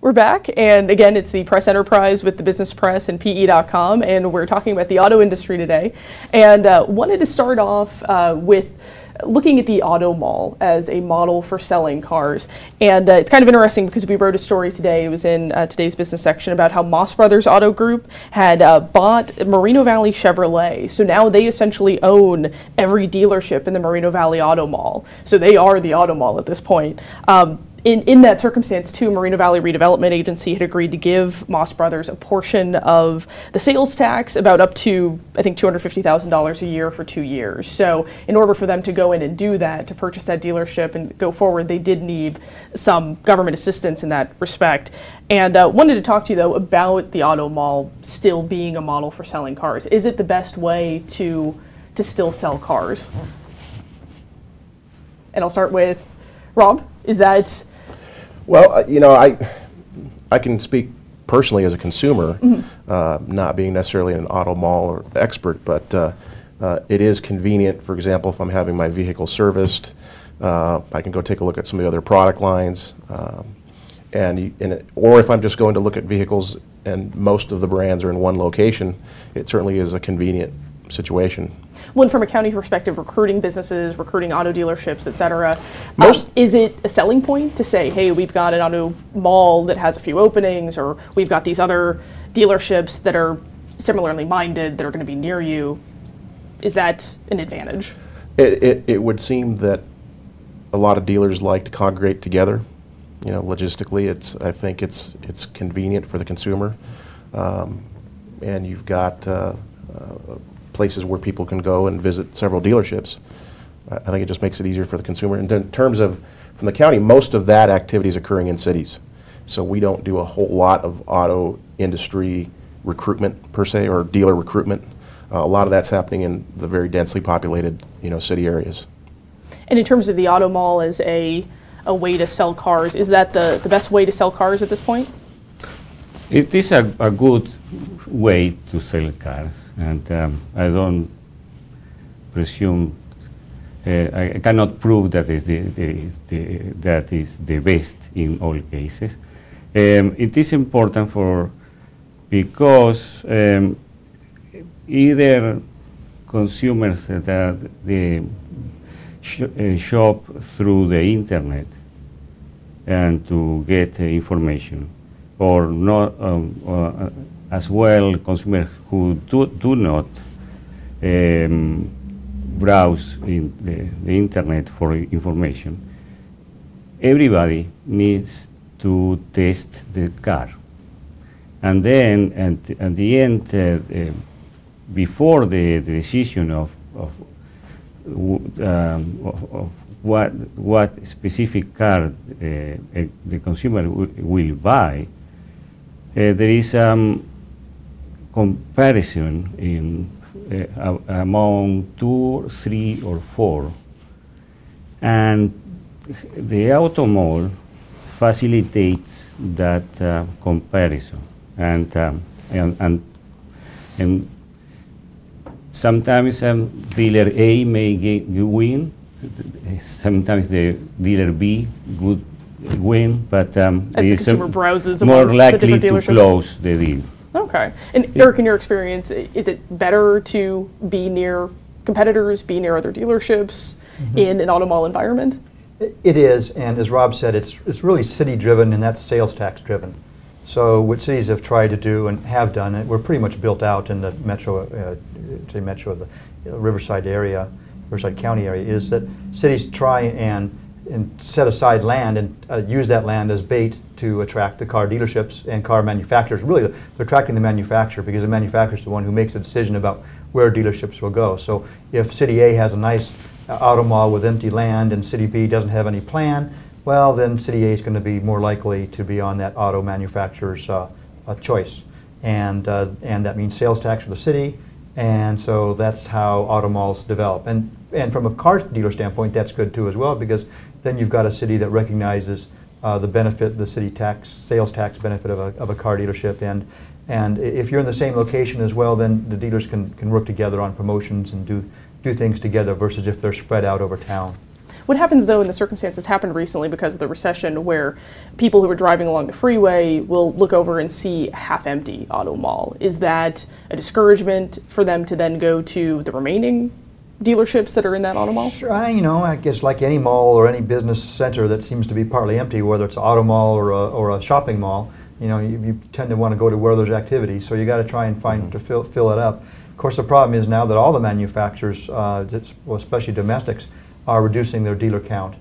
We're back, and again, it's the Press Enterprise with the Business Press and PE.com, and we're talking about the auto industry today. And wanted to start off with looking at the auto mall as a model for selling cars. And it's kind of interesting because we wrote a story today, it was in today's business section, about how Moss Brothers Auto Group had bought Moreno Valley Chevrolet. So now they essentially own every dealership in the Moreno Valley Auto Mall. So they are the auto mall at this point. In that circumstance, too, Moreno Valley Redevelopment Agency had agreed to give Moss Brothers a portion of the sales tax, about up to, I think, $250,000 a year for 2 years. So in order for them to go in and do that, to purchase that dealership and go forward, they did need some government assistance in that respect. And wanted to talk to you, though, about the auto mall still being a model for selling cars. Is it the best way to still sell cars? And I'll start with Rob. Is that... Well, you know, I can speak personally as a consumer, not being necessarily an auto mall or expert, but it is convenient. For example, if I'm having my vehicle serviced, I can go take a look at some of the other product lines, or if I'm just going to look at vehicles and most of the brands are in one location, it certainly is a convenient situation. Well, from a county perspective, recruiting businesses, recruiting auto dealerships, et cetera, is it a selling point to say, hey, we've got an auto mall that has a few openings, or we've got these other dealerships that are similarly minded that are going to be near you? Is that an advantage? It would seem that a lot of dealers like to congregate together. You know, logistically, I think it's convenient for the consumer, and you've got places where people can go and visit several dealerships. I think it just makes it easier for the consumer. And in terms of, from the county, most of that activity is occurring in cities. So we don't do a whole lot of auto industry recruitment per se, or dealer recruitment. A lot of that's happening in the very densely populated, city areas. And in terms of the auto mall as a way to sell cars, is that the best way to sell cars at this point? It is a good way to sell cars, and I don't presume, I cannot prove that that is the best in all cases. It is important because either consumers that shop through the internet and to get information, or not, as well consumers who do not browse in the internet for information. Everybody needs to test the car, and then at the end, before the decision of what specific car the consumer will buy, there is comparison among 2, 3, or 4, and the auto mall facilitates that comparison, and sometimes dealer A may win, sometimes the dealer B would win, but as the consumer browses more amongst likely the different to dealerships. close the deal. Okay. And Eric, in your experience, is it better to be near competitors, be near other dealerships in an auto mall environment? It is, and as Rob said, it's really city-driven, and that's sales tax-driven. So what cities have tried to do and have done, and we're pretty much built out in the metro, the Riverside area, Riverside County area, is that cities try and set aside land and use that land as bait to attract the car dealerships and car manufacturers. Really, they're attracting the manufacturer because the manufacturer is the one who makes the decision about where dealerships will go. So if City A has a nice auto mall with empty land and City B doesn't have any plan, well, then City A is going to be more likely to be on that auto manufacturer's choice. And that means sales tax for the city, and so that's how auto malls develop. And from a car dealer standpoint, that's good too as well, because then you've got a city that recognizes the benefit, the city tax, sales tax benefit of a car dealership, and if you're in the same location as well, then the dealers can work together on promotions and do things together versus if they're spread out over town. What happens though in the circumstances happened recently because of the recession where people who are driving along the freeway will look over and see a half-empty auto mall? Is that a discouragement for them to then go to the remaining dealerships that are in that auto mall? Sure, I guess like any mall or any business center that seems to be partly empty, whether it's an auto mall or a shopping mall, you tend to want to go to where there's activity, so you got to try and find to fill it up. Of course, the problem is now that all the manufacturers, well, especially domestics, are reducing their dealer count.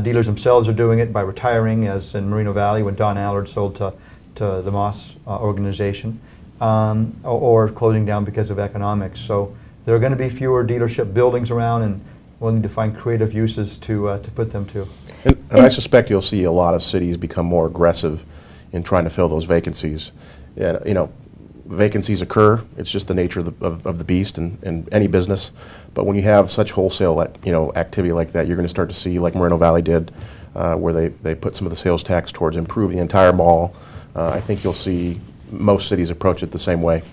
Dealers themselves are doing it by retiring, as in Moreno Valley when Don Allard sold to the Moss organization, or closing down because of economics. So there are going to be fewer dealership buildings around, and we'll need to find creative uses to put them to. And I suspect you'll see a lot of cities become more aggressive in trying to fill those vacancies. Yeah, vacancies occur. It's just the nature of the beast in any business. But when you have such wholesale activity like that, you're going to start to see, like Moreno Valley did, where they put some of the sales tax towards improve the entire mall. I think you'll see most cities approach it the same way.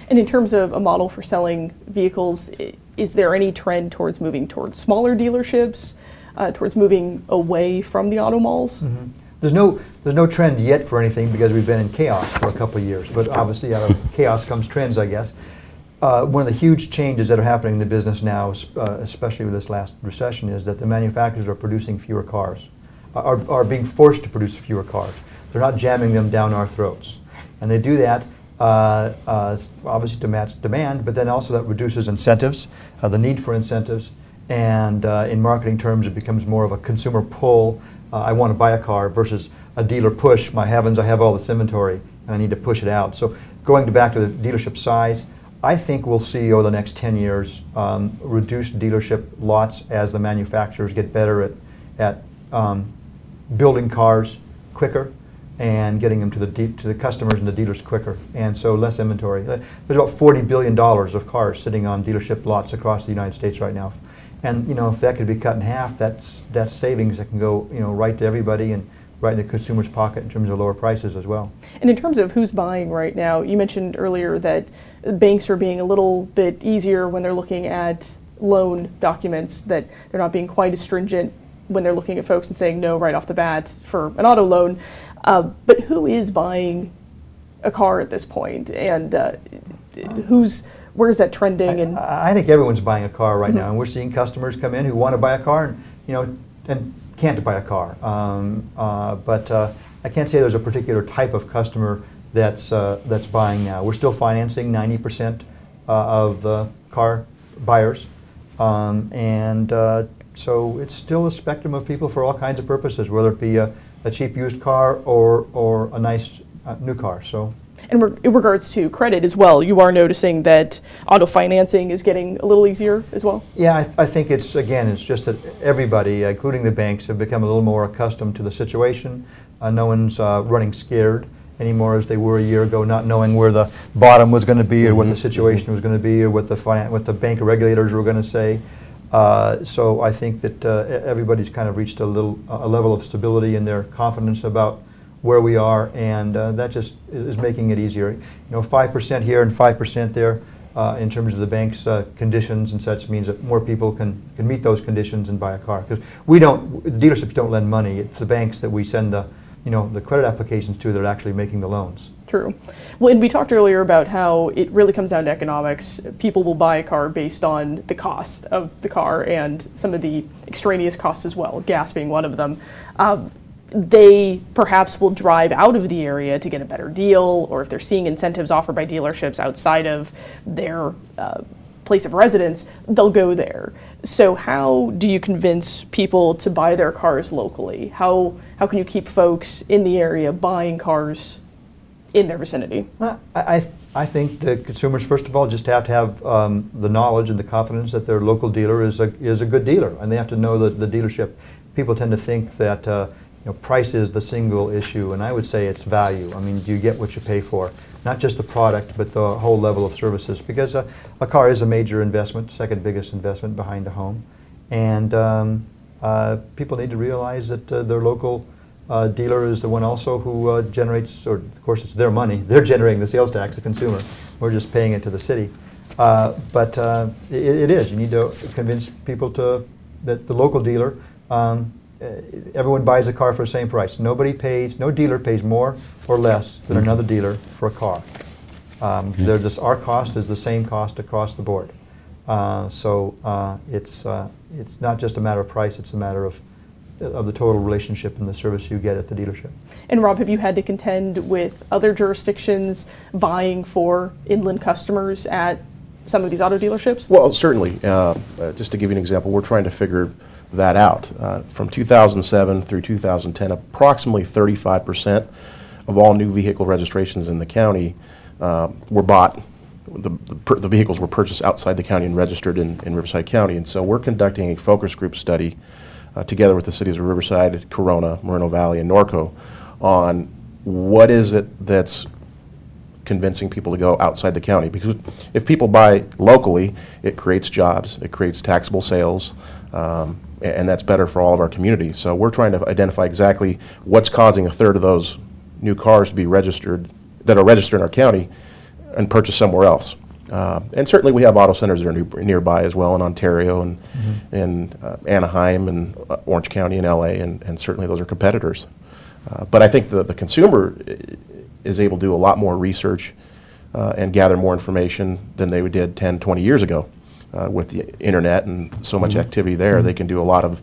And in terms of a model for selling vehicles, is there any trend towards moving towards smaller dealerships, towards moving away from the auto malls? Mm-hmm. There's no trend yet for anything because we've been in chaos for a couple of years. But obviously, out of chaos comes trends, I guess. One of the huge changes that are happening in the business now, especially with this last recession, is that the manufacturers are producing fewer cars, are being forced to produce fewer cars. They're not jamming them down our throats, and they do that obviously to match demand, but then also that reduces incentives, the need for incentives, and in marketing terms, it becomes more of a consumer pull. I want to buy a car versus a dealer push. My heavens, I have all this inventory and I need to push it out. So going back to the dealership size, I think we'll see over the next 10 years reduced dealership lots as the manufacturers get better at building cars quicker and getting them to the customers and the dealers quicker, and so less inventory. There's about $40 billion of cars sitting on dealership lots across the United States right now. And if that could be cut in half, that's savings that can go right to everybody and right in the consumer's pocket in terms of lower prices as well. And in terms of who's buying right now, you mentioned earlier that banks are being a little bit easier when they're looking at loan documents, that they're not being quite as stringent when they're looking at folks and saying no right off the bat for an auto loan. But who is buying a car at this point, and where's that trending? And I think everyone's buying a car right now, and we're seeing customers come in who want to buy a car and can't buy a car. But I can't say there's a particular type of customer that's buying now. We're still financing 90% of the car buyers, and so it's still a spectrum of people for all kinds of purposes, whether it be a cheap used car or a nice new car. So. And in regards to credit as well, you are noticing that auto financing is getting a little easier as well? Yeah, I think it's just that everybody, including the banks, have become a little more accustomed to the situation. No one's running scared anymore as they were a year ago, not knowing where the bottom was going to be or what the situation was going to be or what the bank regulators were going to say. So I think that everybody's kind of reached a level of stability in their confidence about where we are, and that just is making it easier. 5% here and 5% there in terms of the bank's conditions and such means that more people can meet those conditions and buy a car. Because the dealerships don't lend money; it's the banks that we send the credit applications to that are actually making the loans. True. Well, and we talked earlier about how it really comes down to economics. People will buy a car based on the cost of the car and some of the extraneous costs as well, gas being one of them. They perhaps will drive out of the area to get a better deal, or if they're seeing incentives offered by dealerships outside of their place of residence, they'll go there. So how do you convince people to buy their cars locally? How can you keep folks in the area buying cars in their vicinity? I think the consumers, first of all, just have to have the knowledge and the confidence that their local dealer is a good dealer, and they have to know the dealership. People tend to think that price is the single issue, and I would say it's value. I mean, do you get what you pay for? Not just the product, but the whole level of services. Because a car is a major investment, second biggest investment behind a home. And people need to realize that their local dealer is the one also who generates, or of course it's their money, they're generating the sales tax, the consumer. We're just paying it to the city. But it is, you need to convince people that the local dealer everyone buys a car for the same price. No dealer pays more or less than another dealer for a car. Our cost is the same cost across the board. It's not just a matter of price, it's a matter of the total relationship and the service you get at the dealership. And Rob, have you had to contend with other jurisdictions vying for inland customers at some of these auto dealerships? Well, certainly. Just to give you an example, we're trying to figure that out. From 2007 through 2010, approximately 35% of all new vehicle registrations in the county were bought. The vehicles were purchased outside the county and registered in Riverside County. And so we're conducting a focus group study together with the cities of Riverside, Corona, Moreno Valley, and Norco on what is it that's convincing people to go outside the county. Because if people buy locally, it creates jobs, it creates taxable sales, and that's better for all of our communities. So we're trying to identify exactly what's causing a third of those new cars to be registered, that are registered in our county, and purchased somewhere else. And certainly we have auto centers that are nearby as well in Ontario and in Anaheim and Orange County and LA, and certainly those are competitors. But I think the consumer is able to do a lot more research and gather more information than they did 10, 20 years ago. With the internet and so much activity there, they can do a lot of,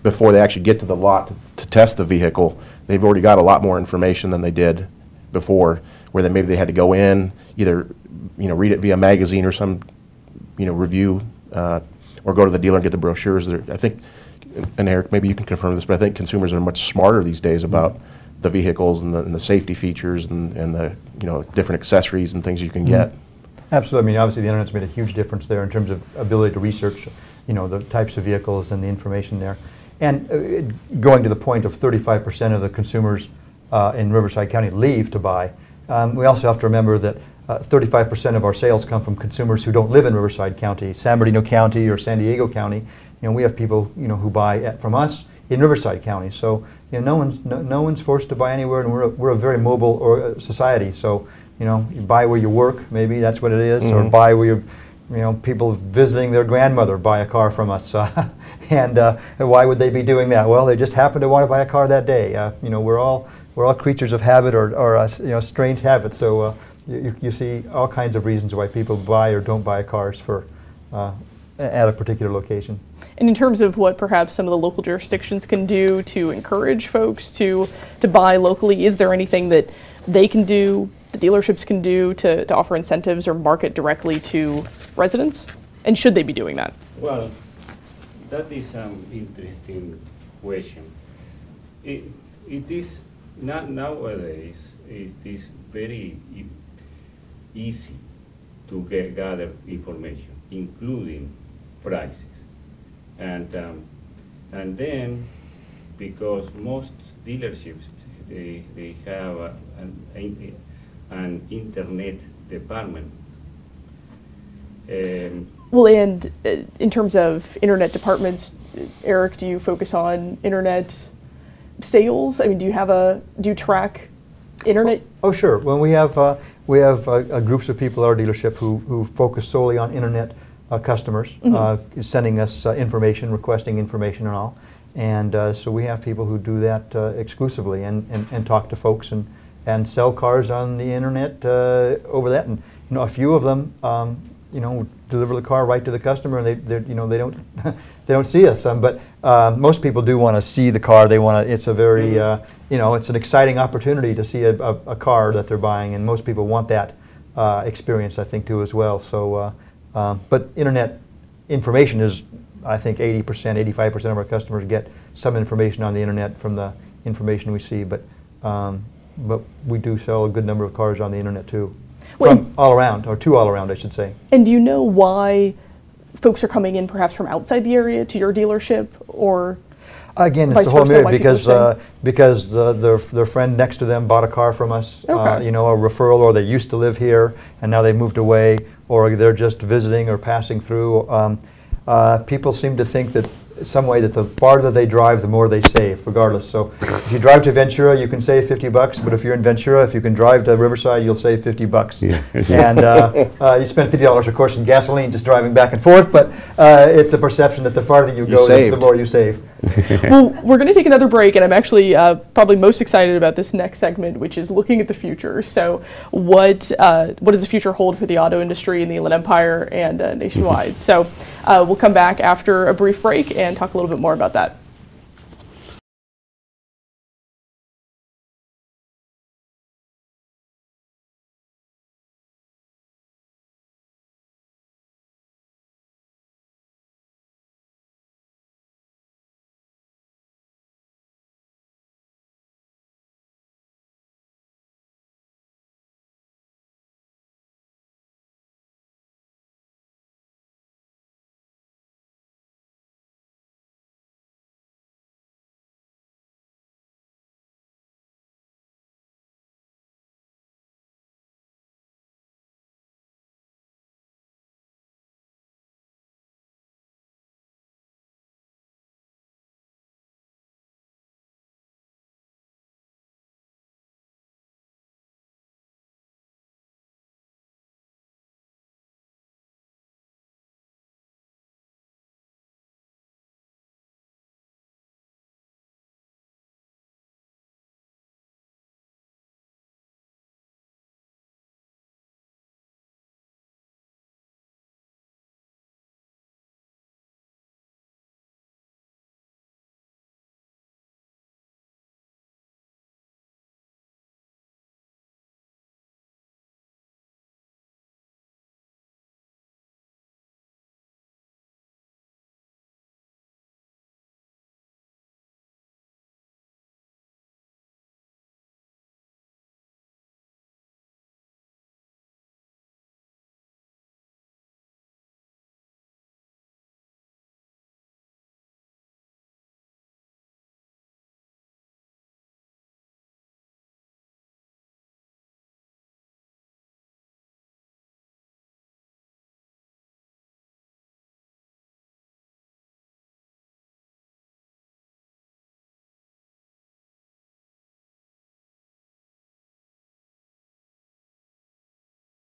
before they actually get to the lot to test the vehicle, they've already got a lot more information than they did before, where maybe they had to go in, either read it via magazine or some review, or go to the dealer and get the brochures. I think, and Eric, maybe you can confirm this, but I think consumers are much smarter these days about the vehicles and the safety features and the different accessories and things you can get. Absolutely. I mean, obviously the internet's made a huge difference there in terms of ability to research, the types of vehicles and the information there. And going to the point of 35% of the consumers in Riverside County leave to buy, we also have to remember that 35% of our sales come from consumers who don't live in Riverside County, San Bernardino County or San Diego County. We have people who buy from us in Riverside County. So no one's forced to buy anywhere, and we're a very mobile society. So you buy where you work, maybe that's what it is, or buy where people visiting their grandmother buy a car from us. And why would they be doing that? Well, they just happen to want to buy a car that day. We're all creatures of habit or strange habits. So you see all kinds of reasons why people buy or don't buy cars for at a particular location. And in terms of what perhaps some of the local jurisdictions can do to encourage folks to buy locally, is there anything that they can do, the dealerships can do to offer incentives or market directly to residents? And should they be doing that? Well, that is an interesting question. It is not nowadays. It is very easy to gather information, including prices, and then because most dealerships they have an internet department. Well, and in terms of internet departments, Eric, do you focus on internet sales? I mean, do you track internet? Oh, sure. Well, we have groups of people at our dealership who focus solely on internet customers, sending us information, requesting information and all. And so we have people who do that exclusively and talk to folks and sell cars on the internet over that. And a few of them deliver the car right to the customer, and they don't see us. But most people do want to see the car. They want to. It's a very it's an exciting opportunity to see a car that they're buying, and most people want that experience, I think, too, as well. So, but internet information is, I think, 80%, 85% of our customers get some information on the internet from the information we see. But we do sell a good number of cars on the internet too. From all around, or to all around, I should say. And do you know why folks are coming in perhaps from outside the area to your dealership, or again, it's the whole myriad, because their friend next to them bought a car from us, a referral, or they used to live here and now they moved away, or they're just visiting or passing through. People seem to think that some way that the farther they drive, the more they save, regardless. So if you drive to Ventura, you can save $50, but if you're in Ventura, if you can drive to Riverside, you'll save $50. Yeah. And you spend $50, of course, in gasoline just driving back and forth, but it's the perception that the farther you go, the more you save. Well, we're going to take another break, and I'm actually probably most excited about this next segment, which is looking at the future. So what does the future hold for the auto industry in the Inland Empire and nationwide? So we'll come back after a brief break and talk a little bit more about that.